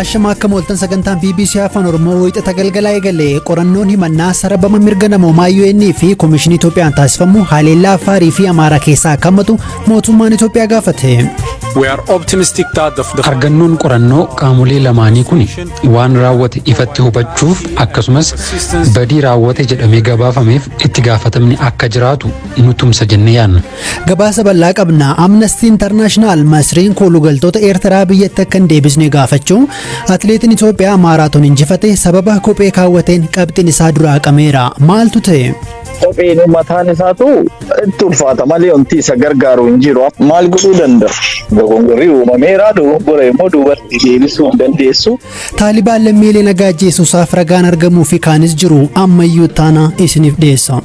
Hashama akka mooltan sagantaan BBC Afaan Oromoo wayita galgalaa eegalee qorannoon himannaa sarbama mirga namoomaa UN fi Komishinii Itoophiyaan taasifamu haleellaa Afaarii fi Amaaraa keessaa akka hammatu mootummaan Itoophiyaa gaafate. We are optimistic that argannoon qorannoo qaamolee lamaanii kun waan raawwate ifatti hubachuuf akkasumas badii raawwate jedhamee gabaafameef itti gaafatamni akka jiraatu nu tumsa jennee yaadna. Gabaasa bal'aa qabna. Amnesty International Masriin kolugaltoota Eertiraa biyyatti akka hin deebisne gaafachuu atileetiin Itoophiyaa maaraatoon injifate sababa kophee kaawwateen qabxiin isaa duraa qameera. Maaltu ta'e? Kopheen mataan isaatu itti ulfaata malee wanti isa gargaaru hin jiru. Maal godhuu danda'a? Gogongorri uumameera dogoggora immoo duubatti deebisuu hin dandeessu. Taalibaan lammiilee nagaa ajjeesuusaaf ragaan argamuu fi kaanis jiru ammayyuu taana isiniif dhiyeessa.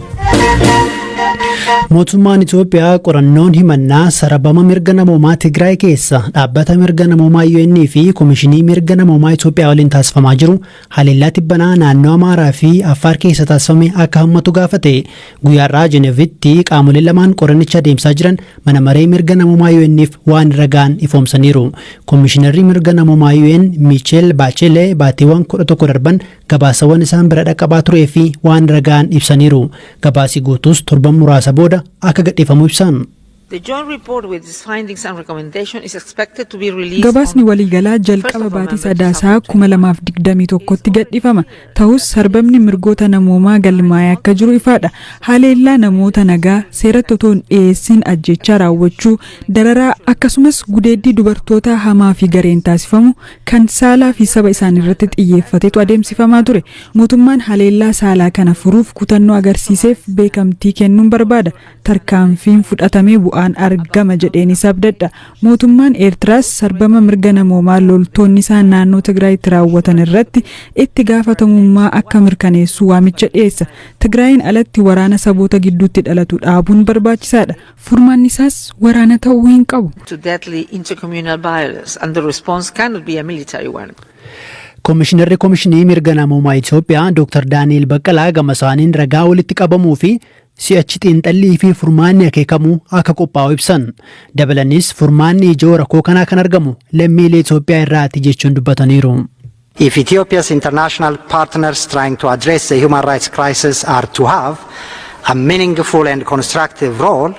Mootummaan Itoophiyaa qorannoon himannaa sarbama mirga namoomaa Tigraay keessa dhaabbata mirga namoomaa UN fi Komishinii mirga namoomaa Itoophiyaa waliin taasifamaa jiru haleellaa tibbanaa naannoo Amaaraa fi Affaar keessa taasifame akka hammatu gaafate. Guyyaarraa Jenevitti qaamolee lamaan qorannicha adeemsaa jiran mana maree mirga namoomaa UN'if waan ragaan ifoomsaniiru. Komishinarri mirga namoomaa UN Michel Bachelet baatiiwwan 11 darban gabaasawwan isaan bira dhaqqabaa turee fi waan ragaan ibsaniiru. Gabaasi guutuus torban muraasa booda akka gadhiifamu ibsan. The joint report with its findings and recommendation is expected to be released. Gabaasni waliigalaa jalqaba baatii sadaasaa 2021tti gadhiifama. Ta'us sarbamni mirgoota namoomaa galmaa'ee akka jiru ifaadha. Haleellaa namoota nagaa seeratti otoo hin dhiyeessin ajjechaa raawwachuu, dararaa akkasumas gudeeddii dubartoota hamaa fi gareen taasifamu kan saalaa fi saba isaanii irratti xiyyeeffatetu adeemsifamaa ture. Mootummaan haleellaa saalaa kana furuuf kutannoo agarsiiseef beekamtii kennuun barbaada. Tarkaanfiin fudhatamee bu'aan argama jedheenis abdadha. Mootummaan Eertiraas sarbama mirga namoomaa loltoonni isaa naannoo Tigraayitti raawwatan irratti itti gaafatamummaa akka mirkaneessu waamicha dhiyeessa. Tigraayin alatti waraana saboota gidduutti dhalatu dhaabuun barbaachisaadha. Furmaanni isaas waraana ta'uu hin qabu. To deadly intercommunal violence and the response cannot be a military one. Komishinarri Komishinii mirga namoomaa Itoophiyaa Dr. Daani'el Baqqalaa gama isaaniin ragaa walitti qabamuu fi si'achi xiinxallii fi furmaanni akeekamuu akka qophaa'u ibsan. Dabalanis furmaanni ijoo rakkoo kanaa kan argamu lammiilee Itoophiyaa irraati jechuun dubbataniiru. If Ethiopia's international partners trying to address the human rights crisis are to have a meaningful and constructive role,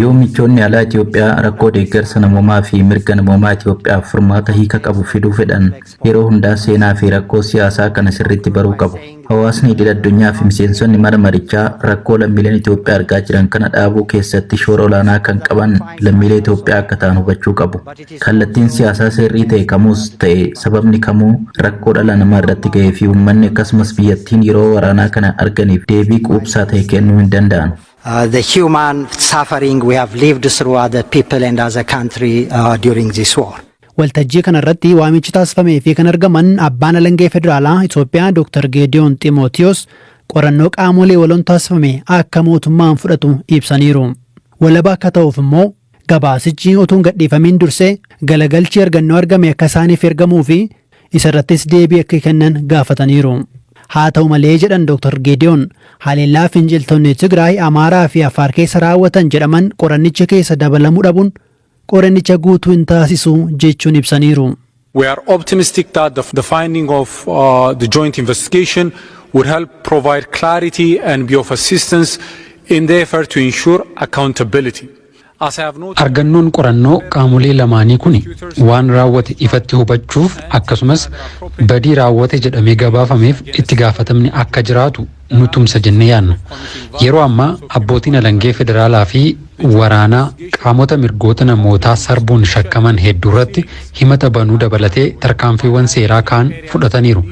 yoo michoonni alaa Itoophiyaa rakkoo deeggarsa namoomaa fi mirga namoomaa Itoophiyaaf furmaata hiika qabu fiduu fedhan yeroo hundaa seenaa fi rakkoo siyaasaa kana sirriitti baruu qabu. Hawaasni idil addunyaa fi miseensonni mana marichaa rakkoo lammiileen Itoophiyaa argaa jiran kana dhaabuu keessatti shoora olaanaa kan qaban lammiilee Itoophiyaa akka ta'an hubachuu qabu. Kallattiin siyaasaa sirrii ta'e kamuus ta'e sababni kamuu rakkoo dhala namaa irratti ga'ee fi uummanni akkasumas biyyattiin yeroo waraanaa kana arganiif deebii quubsaa ta'e kennuu hin danda'an. The human suffering we have lived through other people and as a country during this war. Waltajjii kanarratti waamichi taasifamee fi kan argaman abbaan alangaa federaalaa Itoophiyaa Dr. Geediyoon Ximootiyoos qorannoo qaamolee waloon taasifame akka mootummaan fudhatu ibsaniiru. Walaba akka ta'uuf immoo gabaasichi utuu hin gadhiifamiin dursee galagalchi argannoo argame akka isaaniif ergamuu fi isarrattis deebii akka kennan gaafataniiru. Haa ta'u malee jedhan Dr. Geediyoon haleellaa finciltoonni Tigraay Amaaraa fi Affaar keessa raawwatan jedhaman qorannicha keessa dabalamuu dhabuun qorannicha guutuu hin taasisu jechuun ibsaniiru. We are optimistic that the finding of the joint investigation would help provide clarity and be of assistance in the effort to ensure accountability. Argannoon qorannoo qaamolee lamaanii kun waan raawwate ifatti hubachuuf akkasumas badii raawwate jedhamee gabaafameef itti gaafatamni akka jiraatu nu tumsa jennee yaadna. Yeroo ammaa abbootiin alangaa federaalaa fi waraanaa qaamota mirgoota namootaa sarbuun shakkaman hedduu irratti himata banuu dabalatee tarkaanfiiwwan seeraa kaan fudhataniiru.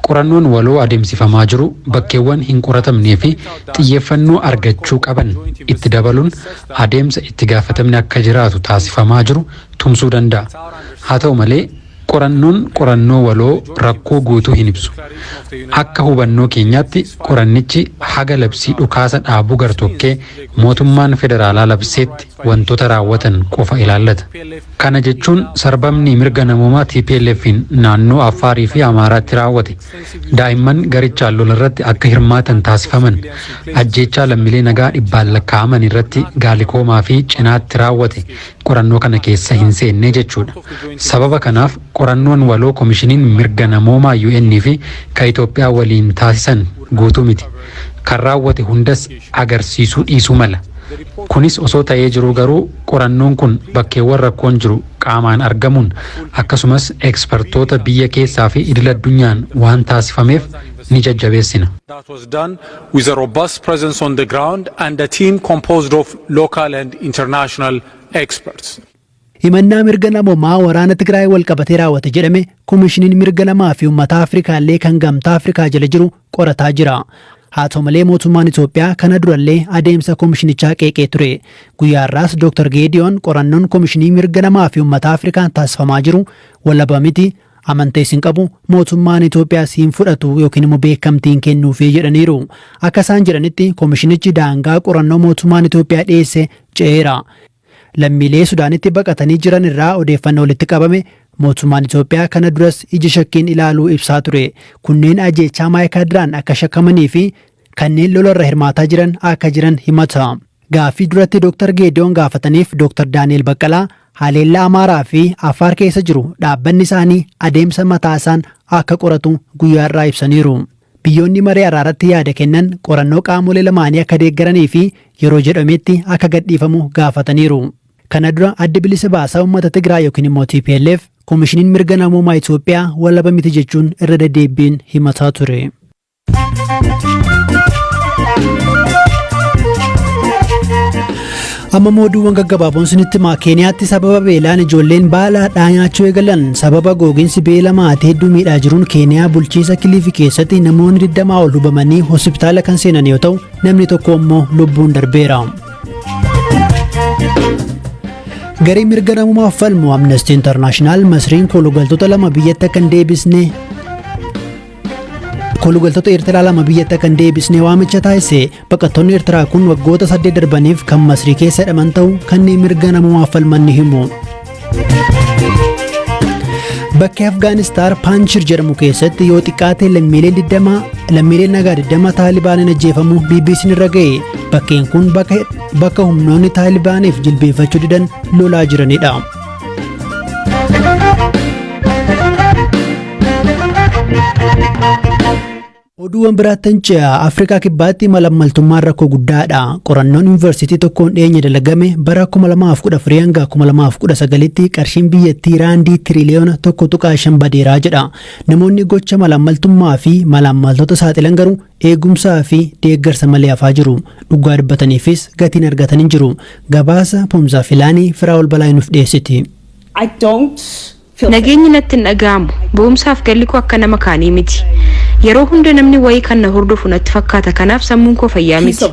Qorannoon waloo adeemsifamaa jiru bakkeewwan hin qoratamnee fi xiyyeeffannoo argachuu qaban itti dabaluun adeemsa itti gaafatamni akka jiraatu taasifamaa jiru tumsuu danda'a. Haa ta'u malee qorannoo waloo rakkoo guutuu hin ibsu. Akka hubannoo keenyaatti qorannichi haga labsii dhukaasa dhaabuu gartokkee mootummaan federaalaa labseetti wantoota raawwatan qofa ilaallata. Kana jechuun sarbamni mirga namoomaa TPLF'n naannoo Affaarii fi Amaaraatti raawwate daa'imman garichaan lolarratti akka hirmaatan taasifaman ajjeechaa lammiilee nagaa dhibbaan lakkaa'aman irratti gaalikoomaa fi cinaatti raawwate qorannoo kana keessa hin seenne jechuudha. Sababa kanaaf qorannoon waloo komishiniin mirga namoomaa UN fi ka Itoophiyaa waliin taasisan guutuu miti. Kan raawwate hundas agarsiisuu dhiisuu mala. Kunis osoo ta'ee jiru garuu qorannoon kun bakkeewwan rakkoon jiru qaamaan argamuun akkasumas ekspertoota biyya keessaa fi idil addunyaan waan taasifameef ni jajjabeessina. That was done with a robust presence on the ground and a team composed of local and international experts. Himannaa mirga namoomaa waraana Tigraay wal qabatee raawwate jedhame komishiniin mirga namaa fi uummata Afrikaa illee kan gamtaa Afrikaa jala jiru qorataa jira. Haa ta'u malee mootummaan Itoophiyaa kana durallee adeemsa komishinichaa qeeqee ture. Guyyaarraas Dr. Geediyoon qorannoon komishinii mirga namaa fi uummata Afrikaan taasifamaa jiru walaba miti amantees hin qabu mootummaan Itoophiyaa siin fudhatu yookiin immoo beekamtiin kennuufii jedhaniiru. Akka isaan jedhanitti komishinichi daangaa qorannoo mootummaan Itoophiyaa dhiyeesse ce'eera. Lammiilee Sudaanitti baqatanii jiran irraa odeeffannoo walitti qabame mootummaan Itoophiyaa kana duras ija shakkiin ilaaluu ibsaa ture. Kunneen ajjeechaa maayikaadiraan akka shakkamanii fi kanneen lolarra hirmaataa jiran akka jiran himata. Gaaffii duratti Dr. Geediyoon gaafataniif Dr. Daani'el Baqqalaa haleellaa Amaaraa fi Affaar keessa jiru dhaabbanni isaanii adeemsa mataa isaan akka qoratu guyyaarraa ibsaniiru. Biyyoonni maree araaratti yaada kennan qorannoo qaamolee lamaanii akka deeggaranii fi yeroo jedhametti akka gadhiifamu gaafataniiru. Kana dura adda bilisa baasaa uummata Tigraay yookiin immoo TPLF komishiniin mirga namoomaa Itoophiyaa walaba miti jechuun irra deddeebiin himataa ture. Amma mooduuwwan gaggabaaboon sinitti himaa Keeniyaatti sababa beelaan ijoolleen baalaadhaa nyaachuu eegalan sababa gogiinsi beela maatii hedduu miidhaa jiruun Keeniyaa bulchiinsa Kilifi keessatti namoonni 20 ol hubamanii hospitaala kan seenan yoo ta'u namni tokko immoo lubbuun darbeera. Garee mirga namummaaf falmu Amnesty International Masriin kolugaltoota lama biyyatti akka hin deebisne kolugaltoota Eertiraa lama biyyatti akka hin deebisne waamicha taasise. Baqattoonni Eertiraa kun waggoota 8 darbaniif kan Masrii keessa hidhaman ta'uu kanneen mirga namummaaf falman ni himu. Bakka Afgaanistaan Paanchir jedhamu keessatti yoo xiqqaate lammiileen nagaa 20 Taalibaaniin ajjeefamu BBC'n irra ga'e. Bakkeen kun bakka humnoonni Taalibaaniif jilbeeffachuu didan lolaa jiranidha. Oduuwwan biraatti ce'a Afrikaa kibbaatti malaammaltummaan rakkoo guddaadha. Qorannoon yuunivarsiitii tokkoon dhiyeenya dalagame bara 2014 hanga 2019tti qarshiin biyyattii raandii tiriliyoona 1.5 badeeraa jedha. Namoonni gocha malaammaltummaa fi malaammaltoota saaxilan garuu eegumsaa fi deeggarsa malee hafaa jiru. Dhugaa dubbataniifis gatiin argatan hin jiru. Gabaasa Pomzaa Filaanii Firaa'ol Balaayinuuf dhiyeessiti. Nageenyi natti hin dhaga'amu. Boomsaaf galli koo akka nama kaanii miti. Yeroo hunda namni wayii kan na hordofu natti fakkaata kanaaf sammuun koo fayyaa miti.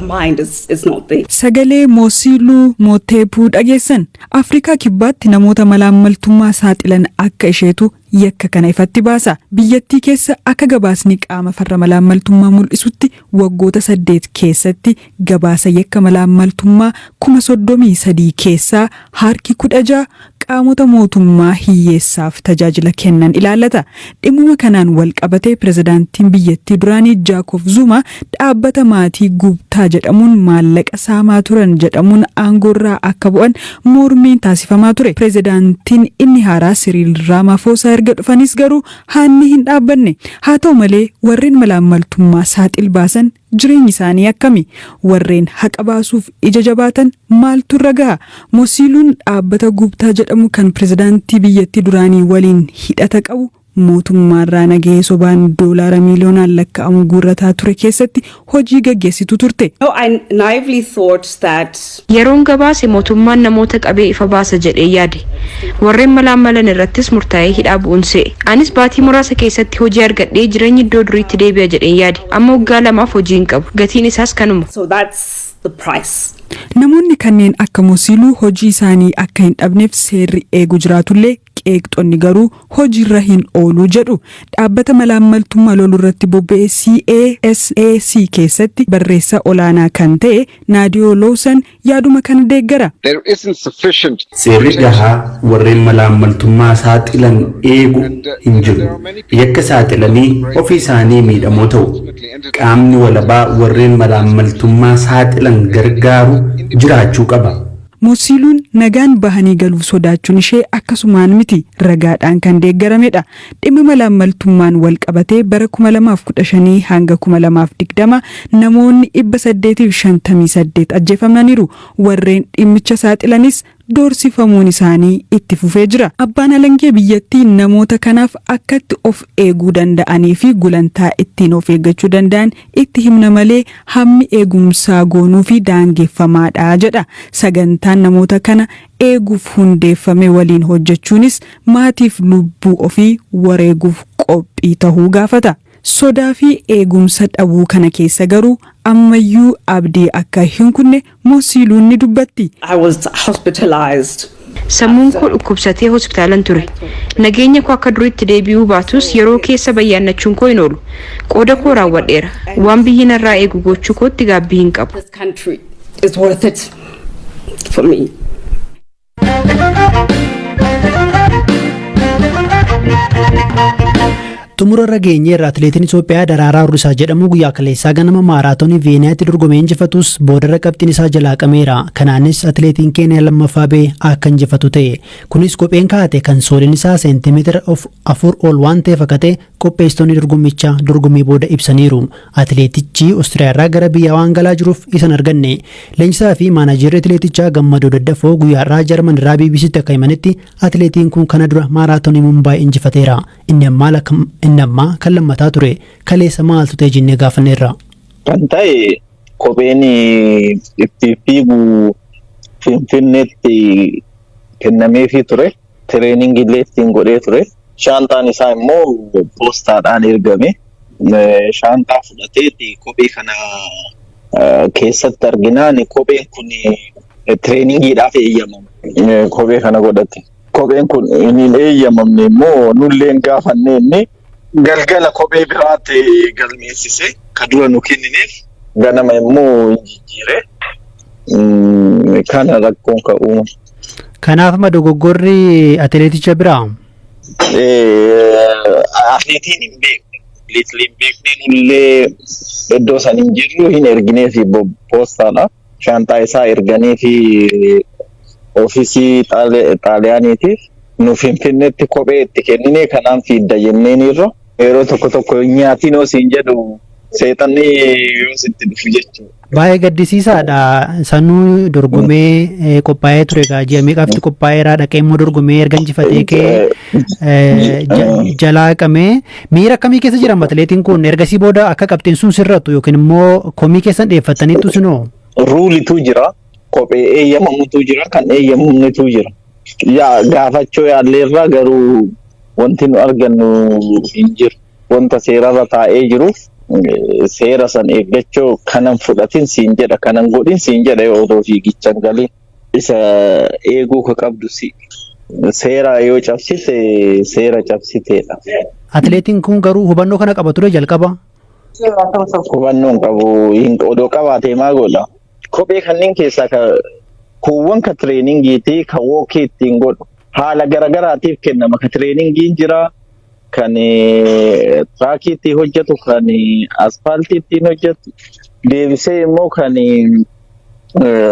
Sagalee Moosiiluu Mooteepuu dhageessan Afrikaa kibbaatti namoota malaammaltummaa saaxilan akka isheetu yakka kana ifatti baasa. Biyyattii keessa akka gabaasni qaama farra malaammaltummaa mul'isutti waggoota 8 keessatti gabaasa yakka malaammaltummaa 33,000 keessaa harki 16 qaamota mootummaa hiyyeessaaf tajaajila kennan ilaallata. Dhimma kanaan wal qabatee pirezidaantiin biyyattii duraanii Jaakob Zuma dhaabbata maatii gubtaa jedhamuun maallaqa saamaa turan jedhamuun aangoorraa akka bu'an mormiin taasifamaa ture. Pirezidaantiin inni haaraa Siriil Raamaafosaa erga dhufanis garuu haanni hin dhaabbanne. Haa ta'u malee warreen malaammaltummaa saaxil baasan jireenyi isaanii akkami? Warreen haqa baasuuf ija jabaatan maaltu irra gaha? Moosiiluun dhaabbata gubtaa jedhamu kan pirezidaantii biyyattii duraanii waliin hidhata qabu mootummaarraa nagahee sobaan doolaara miiliyoonaan lakkaa'amu guurrataa ture keessatti hojii gaggeessitu turte. Yeroon gabaase mootummaan namoota qabee ifa baasa jedhee yaade. Warreen malaammalan irrattis murtaa'ee hidhaa bu'uun se'e. Anis baatii muraasa keessatti hojii argadhee jireenyi iddoo duriitti deebi'a jedheen yaade. Amma waggaa 2 hojii hin qabu. Gatiin isaas kanuma. Namoonni kanneen akka Moosiiluu hojii isaanii akka hin dhabneef seerri eegu jiraatullee qeeqxonni garuu hojiirra hin oolu jedhu. Dhaabbata malaammaltummaa loluu irratti bobba'ee CASAC keessatti barreessaa olaanaa kan ta'e Naadiyoo Loosan yaaduma kana deeggara. Seerri gahaa warreen malaammaltummaa saaxilan eegu hin jiru. Yakka saaxilanii ofii isaanii miidhamoo ta'u. Qaamni walabaa warreen malaammaltummaa saaxilan gargaaru jiraachuu qaba. Moosiiluun nagaan bahanii galuuf sodaachuun ishee akkasumaan miti ragaadhaan kan deeggaramedha. Dhimma malaammaltummaan wal qabatee bara 2015 hanga 2020 namoonni 858 ajjeefamaniiru. Warreen dhimmicha saaxilanis doorsifamuun isaanii itti fufee jira. Abbaan alangee biyyattii namoota kanaaf akkatti of eeguu danda'anii fi gulantaa ittiin of eeggachuu danda'an itti himna malee hammi eegumsaa goonuu fi daangeffamaadha jedha. Sagantaan namoota kana eeguuf hundeeffame waliin hojjechuunis maatiif lubbuu ofii wareeguuf qophii tahuu gaafata. Sodaa fi eegumsa dhabuu kana keessa garuu ammayyuu abdii akka hin kunne Moosiiluun ni dubbatti. Sammuun koo dhukkubsatee hospitaalan ture. Nageenya koo akka duriitti deebi'uu baatus yeroo keessa bayyaannachuun koo hin oolu. Qooda koo raawwadheera. Waan biyyi narraa eegu gochuu kootti gaabbii hin qabu. Xumurarra geenyeerra atileetiin Itoophiyaa Daraaraa Urrisaa jedhamu guyyaa kaleessaa ganama maaraatoonii Veeniyaatti dorgomee injifatus boodarra qabxiin isaa jalaa qameera. Kanaanis atileetiin Keeniyaa lammaffaa ba'ee akka injifatu ta'e. Kunis kopheen kaa'ate kan sooliin isaa seentimeetira 4 ol waan ta'eef akka ta'e qopheessitoonni dorgommichaa dorgommii booda ibsaniiru. Atileetichi Oostiriyaarraa gara biyyaa waan galaa jiruuf isan arganne. Leenjisaa fi maanaajirri atileetichaa Gammadoo Daddafoo guyyaarraa Jarmanirraa BBCtti akka himanitti atileetiin kun kana dura maaraatoonii Mumbaay injifateera. Inni ammaa kan lammataa ture kaleessa maaltu ta'e jennee gaafanneerra. Kan ta'e kopheen itti fiigu Finfinneetti kennameefii ture. Tireeningii illee ittiin godhee ture. Shaantaan isaa immoo poostaadhaan ergame. Shaantaa fudhateeti kophee kana keessatti arginaan kopheen kun tireeningiidhaaf eeyyamame. Kophee kana godhate. Kopheen kun hin eeyyamamne immoo nulleen gaafannee inni galgala kophee biraatti galmeessise ka dura nu kennineef ganama immoo jijjiire kana rakkoon ka uuma. Kanaaf dogoggorri atileeticha biraa? Atileetiin hin beekne. Atileetiin hin beekne nullee iddoo san hin jirru hin erginee fi poostaadha. Shaantaa isaa erganee fi ofiisii xaaliyaaniitiif nu Finfinneetti kophee itti kennine kanaan fiidda jenneenirra yeroo tokko nyaatiin osiin jedhu seexanni yoo sitti dhufu jechuudha. Baay'ee gaddisiisaadha. Sanuu dorgomee qophaa'ee ture ji'a meeqaafti qophaa'eera dhaqee immoo dorgomee erga injifatee kee jalaa qabee miira akkamii keessa jiran atileetiin kun ergasii booda akka qabxiin sun sirratu yookiin immoo komii keessan dhiyeeffataniitu sinoo? Ruulitu jira. Kophee eeyyamamutu jira kan eeyyamamnetu jira. Gaafachuu yaalleerra garuu wanti nu argannu hin jiru. Wanta seerarra taa'ee jiruuf seera san eeggachuu kanan fudhatin siin jedha kanan godhin siin jedha yoo otoo fiigichan galee isa eeguu ka qabdu seera yoo cabsite seera cabsiteedha. Atileetiin kun garuu hubannoo kana qaba ture jalqaba? Hubannoon qabu odoo qabaatee maa godha? Kophee kanneen keessaa kuuwwan ka tireeningiitii ka wookii ittiin godhu haala garagaraatiif kennama. Ka tireeningiin jira, kan tiraakii ittiin hojjetu, kan asfaaltii ittiin hojjetu, deebisee immoo kan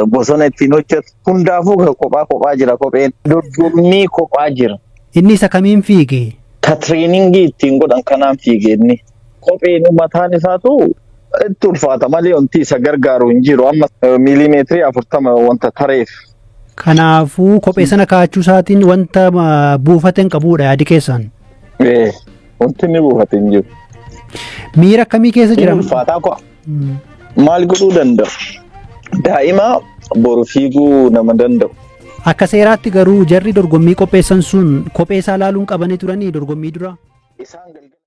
bosona ittiin hojjetu. Hundaafuu kophaa jira kopheen. Dorgommii kophaa jira. Inni isa kamiin fiige? Ka tireeningii ittiin godhan kanaan fiige inni. Kopheen mataan isaatu itti ulfaata malee wanti isa gargaaru hin jiru. Amma miilimeetirii 40 wanta tareef. Kanaafuu kophee sana kaa'achuu isaatiin wanta buufate hin qabuudha yaadi keessan? Wanti inni buufate hin jiru. Miira akkamii keessa jira? Ulfaataa ku'a. Maal godhuu danda'u? Daa'ima boru fiiguu nama danda'u. Akka seeraatti garuu jarri dorgommii qopheessan sun kophee isaa laaluun qabanii turanii dorgommii dura?